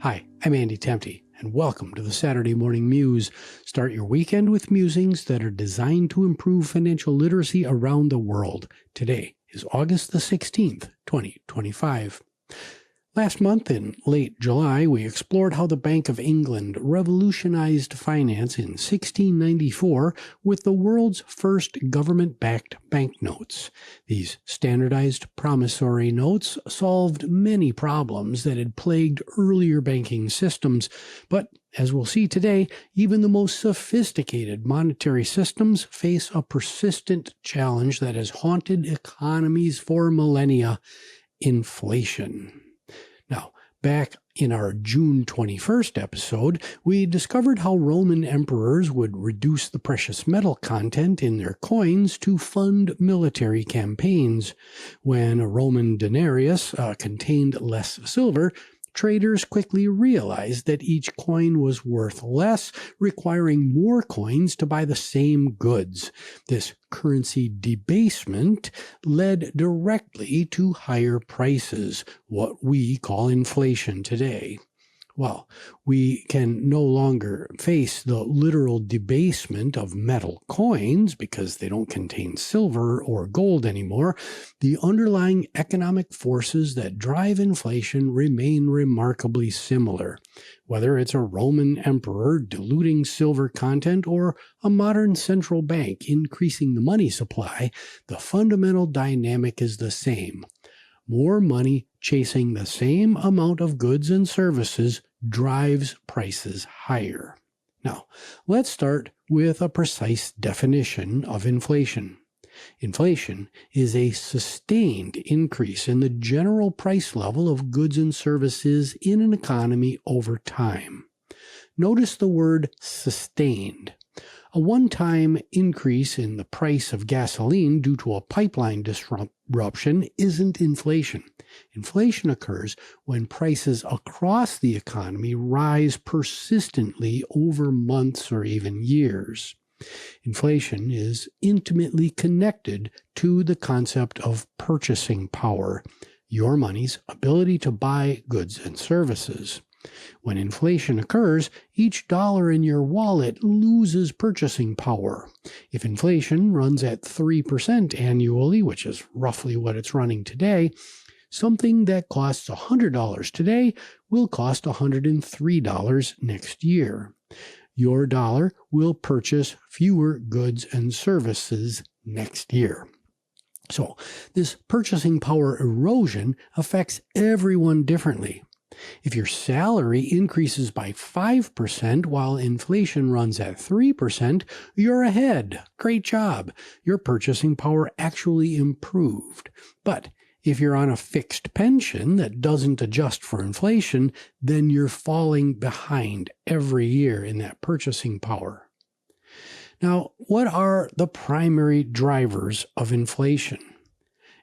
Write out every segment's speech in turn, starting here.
Hi, I'm Andy Temte, and welcome to the Saturday Morning Muse. Start your weekend with musings that are designed to improve financial literacy around the world. Today is August the 16th, 2025. Last month, in late July, we explored how the Bank of England revolutionized finance in 1694 with the world's first government-backed banknotes. These standardized promissory notes solved many problems that had plagued earlier banking systems, but as we'll see today, even the most sophisticated monetary systems face a persistent challenge that has haunted economies for millennia: inflation. Now, back in our June 21st episode, we discovered how Roman emperors would reduce the precious metal content in their coins to fund military campaigns. When a Roman denarius contained less silver, traders quickly realized that each coin was worth less, requiring more coins to buy the same goods. This currency debasement led directly to higher prices, what we call inflation today. Well, we can no longer face the literal debasement of metal coins because they don't contain silver or gold anymore. The underlying economic forces that drive inflation remain remarkably similar. Whether it's a Roman emperor diluting silver content or a modern central bank increasing the money supply, the fundamental dynamic is the same. More money chasing the same amount of goods and services drives prices higher. Now, let's start with a precise definition of inflation. Inflation is a sustained increase in the general price level of goods and services in an economy over time. Notice the word sustained. A one-time increase in the price of gasoline due to a pipeline disruption isn't inflation. Inflation occurs when prices across the economy rise persistently over months or even years. Inflation is intimately connected to the concept of purchasing power, your money's ability to buy goods and services. When inflation occurs, each dollar in your wallet loses purchasing power. If inflation runs at 3% annually, which is roughly what it's running today, something that costs $100 today will cost $103 next year. Your dollar will purchase fewer goods and services next year. So, this purchasing power erosion affects everyone differently. If your salary increases by 5% while inflation runs at 3%, you're ahead. Great job. Your purchasing power actually improved. But if you're on a fixed pension that doesn't adjust for inflation, then you're falling behind every year in that purchasing power. Now, what are the primary drivers of inflation?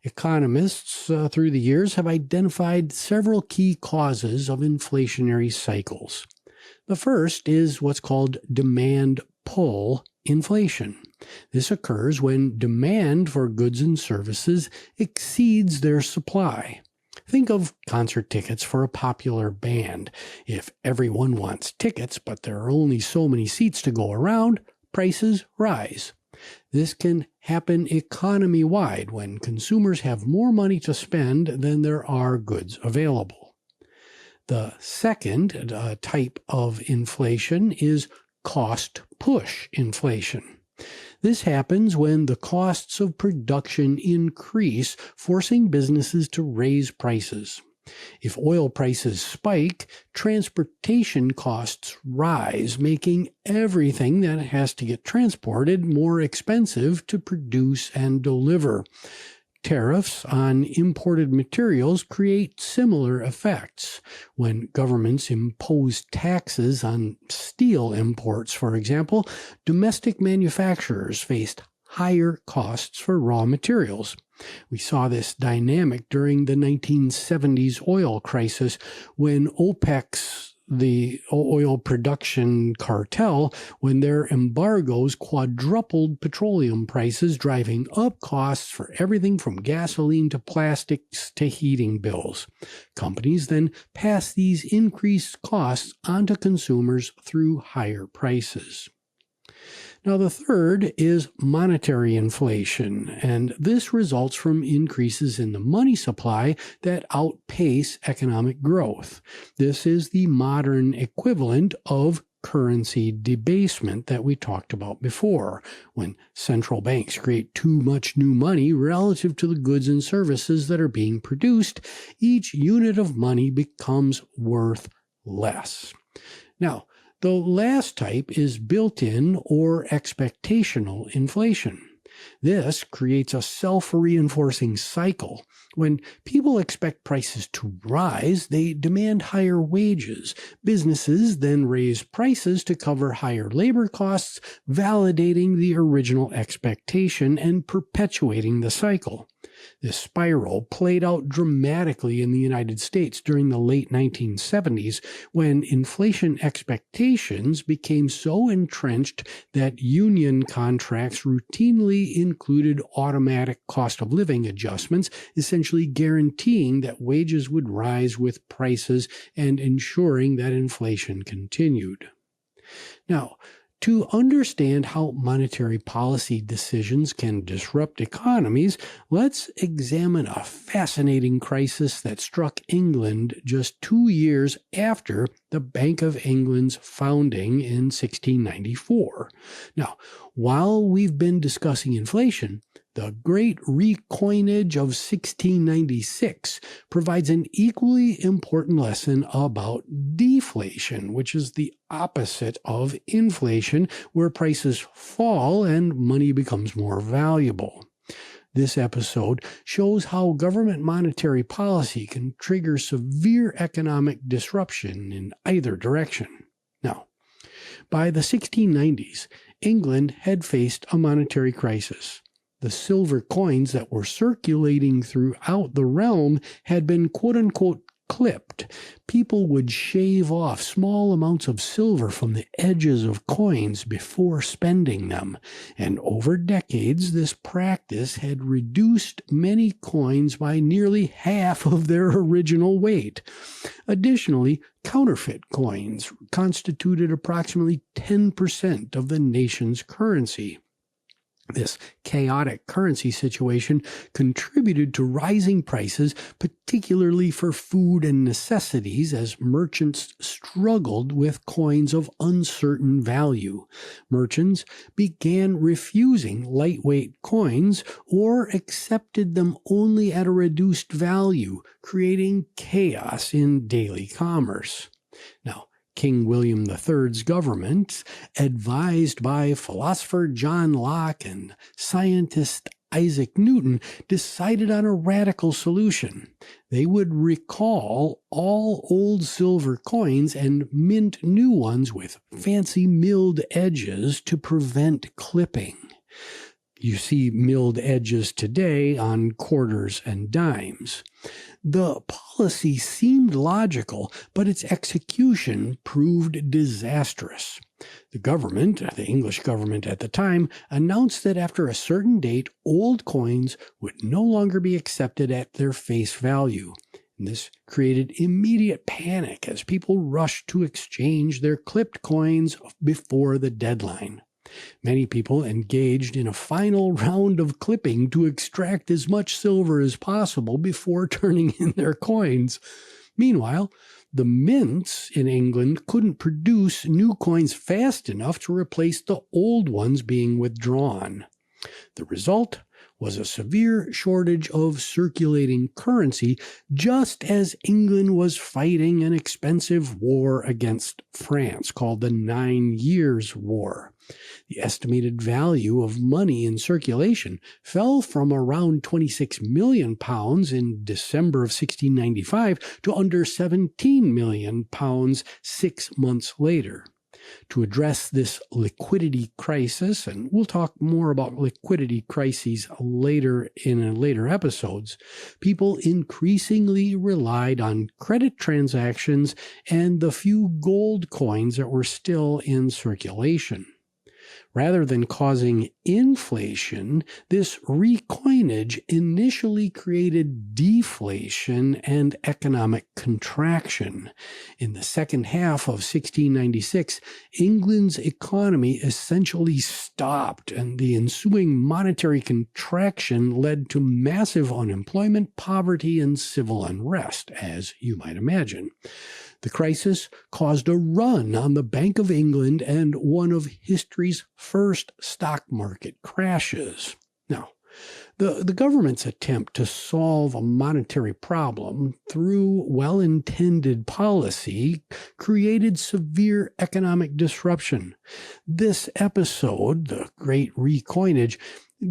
Economists through the years have identified several key causes of inflationary cycles. The first is what's called demand pull inflation. This occurs when demand for goods and services exceeds their supply. Think of concert tickets for a popular band. If everyone wants tickets, but there are only so many seats to go around, prices rise. This can happen economy-wide when consumers have more money to spend than there are goods available. The second type of inflation is cost-push inflation. This happens when the costs of production increase, forcing businesses to raise prices. If oil prices spike, transportation costs rise, making everything that has to get transported more expensive to produce and deliver. Tariffs on imported materials create similar effects. When governments impose taxes on steel imports, for example, domestic manufacturers faced higher costs for raw materials. We saw this dynamic during the 1970s oil crisis when OPEC's the oil production cartel when their embargoes quadrupled petroleum prices, driving up costs for everything from gasoline to plastics to heating bills. Companies then pass these increased costs onto consumers through higher prices. Now, the third is monetary inflation, and this results from increases in the money supply that outpace economic growth. This is the modern equivalent of currency debasement that we talked about before, when central banks create too much new money relative to the goods and services that are being produced. Each unit of money becomes worth less. Now, the last type is built-in or expectational inflation. This creates a self-reinforcing cycle. When people expect prices to rise, they demand higher wages. Businesses then raise prices to cover higher labor costs, validating the original expectation and perpetuating the cycle. This spiral played out dramatically in the United States during the late 1970s, when inflation expectations became so entrenched that union contracts routinely included automatic cost of living adjustments, essentially guaranteeing that wages would rise with prices and ensuring that inflation continued. Now, to understand how monetary policy decisions can disrupt economies, let's examine a fascinating crisis that struck England just 2 years after the Bank of England's founding in 1694. Now, while we've been discussing inflation, the Great Recoinage of 1696 provides an equally important lesson about deflation, which is the opposite of inflation, where prices fall and money becomes more valuable. This episode shows how government monetary policy can trigger severe economic disruption in either direction. Now, by the 1690s, England had faced a monetary crisis. The silver coins that were circulating throughout the realm had been quote-unquote clipped. People would shave off small amounts of silver from the edges of coins before spending them, and over decades this practice had reduced many coins by nearly half of their original weight. Additionally, counterfeit coins constituted approximately 10% of the nation's currency. This chaotic currency situation contributed to rising prices, particularly for food and necessities, as merchants struggled with coins of uncertain value. Merchants began refusing lightweight coins or accepted them only at a reduced value, creating chaos in daily commerce. Now, King William III's government, advised by philosopher John Locke and scientist Isaac Newton, decided on a radical solution. They would recall all old silver coins and mint new ones with fancy milled edges to prevent clipping. You see milled edges today on quarters and dimes. The policy seemed logical, but its execution proved disastrous. The English government at the time, announced that after a certain date, old coins would no longer be accepted at their face value. And this created immediate panic as people rushed to exchange their clipped coins before the deadline. Many people engaged in a final round of clipping to extract as much silver as possible before turning in their coins. Meanwhile, the mints in England couldn't produce new coins fast enough to replace the old ones being withdrawn. The result was a severe shortage of circulating currency, just as England was fighting an expensive war against France called the 9 Years' War. The estimated value of money in circulation fell from around £26 million in December of 1695 to under £17 million 6 months later. To address this liquidity crisis, and we'll talk more about liquidity crises later in later episodes, people increasingly relied on credit transactions and the few gold coins that were still in circulation. Rather than causing inflation, this recoinage initially created deflation and economic contraction. In the second half of 1696, England's economy essentially stopped, and the ensuing monetary contraction led to massive unemployment, poverty, and civil unrest, as you might imagine. The crisis caused a run on the Bank of England and one of history's first stock market crashes. Now, the government's attempt to solve a monetary problem through well-intended policy created severe economic disruption. This episode, the Great Recoinage,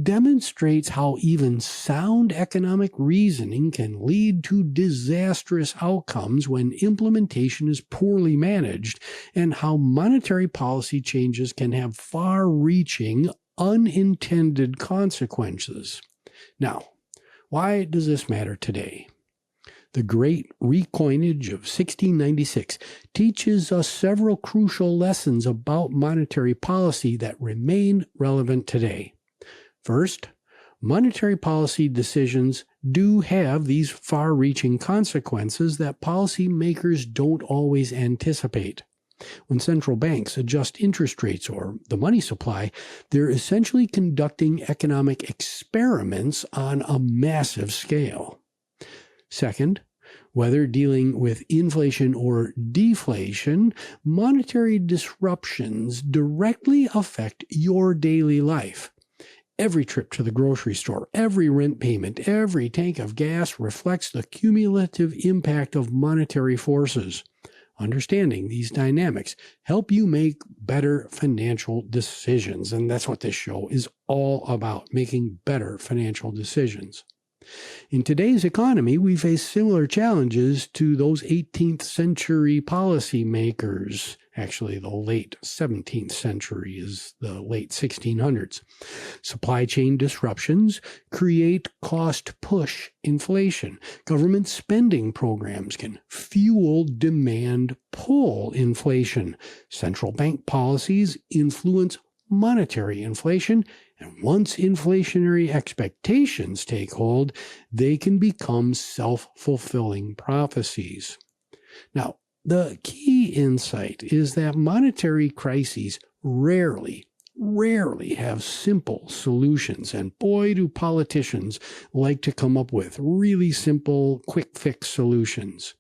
demonstrates how even sound economic reasoning can lead to disastrous outcomes when implementation is poorly managed, and how monetary policy changes can have far-reaching, unintended consequences. Now, why does this matter today? The Great Recoinage of 1696 teaches us several crucial lessons about monetary policy that remain relevant today. First, monetary policy decisions do have these far-reaching consequences that policymakers don't always anticipate. When central banks adjust interest rates or the money supply, they're essentially conducting economic experiments on a massive scale. Second, whether dealing with inflation or deflation, monetary disruptions directly affect your daily life. Every trip to the grocery store, every rent payment, every tank of gas reflects the cumulative impact of monetary forces. Understanding these dynamics help you make better financial decisions, and that's what this show is all about, making better financial decisions. In today's economy, we face similar challenges to those 18th century policymakers. Actually, the late 17th century is the late 1600s. Supply chain disruptions create cost-push inflation. Government spending programs can fuel demand-pull inflation. Central bank policies influence monetary inflation, and once inflationary expectations take hold, they can become self-fulfilling prophecies. Now, the key insight is that monetary crises rarely have simple solutions, and boy, do politicians like to come up with really simple, quick-fix solutions.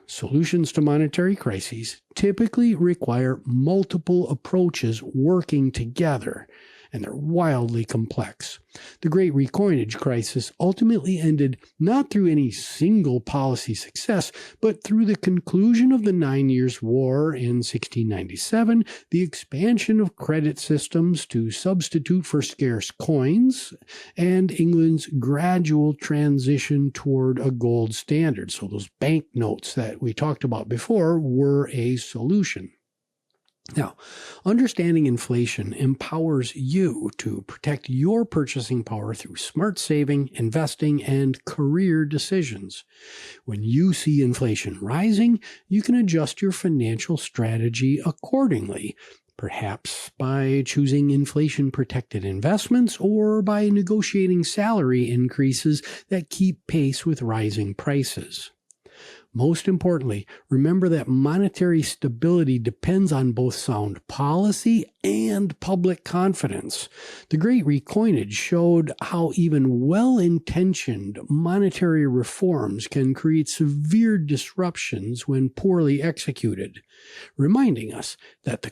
Solutions to monetary crises typically require multiple approaches working together, and they're wildly complex. The Great Recoinage crisis ultimately ended not through any single policy success, but through the conclusion of the 9 Years' War in 1697, the expansion of credit systems to substitute for scarce coins, and England's gradual transition toward a gold standard. So those banknotes that we talked about before were a solution. Now, understanding inflation empowers you to protect your purchasing power through smart saving, investing, and career decisions. When you see inflation rising, you can adjust your financial strategy accordingly, perhaps by choosing inflation-protected investments or by negotiating salary increases that keep pace with rising prices. Most importantly, remember that monetary stability depends on both sound policy and public confidence. The Great Recoinage showed how even well-intentioned monetary reforms can create severe disruptions when poorly executed, reminding us that the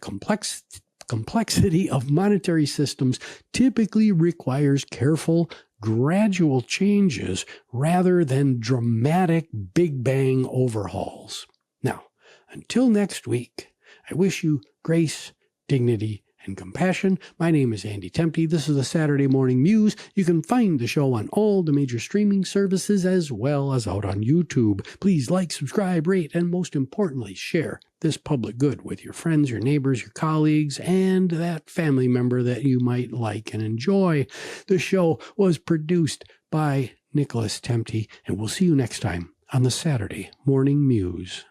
complexity of monetary systems typically requires careful, gradual changes rather than dramatic Big Bang overhauls. Now, until next week, I wish you grace, dignity, and and compassion. My name is Andy Temte. This is the Saturday Morning Muse. You can find the show on all the major streaming services as well as out on YouTube. Please like, subscribe, rate, and most importantly, share this public good with your friends, your neighbors, your colleagues, and that family member that you might like and enjoy. The show was produced by Nicholas Temte, and we'll see you next time on the Saturday Morning Muse.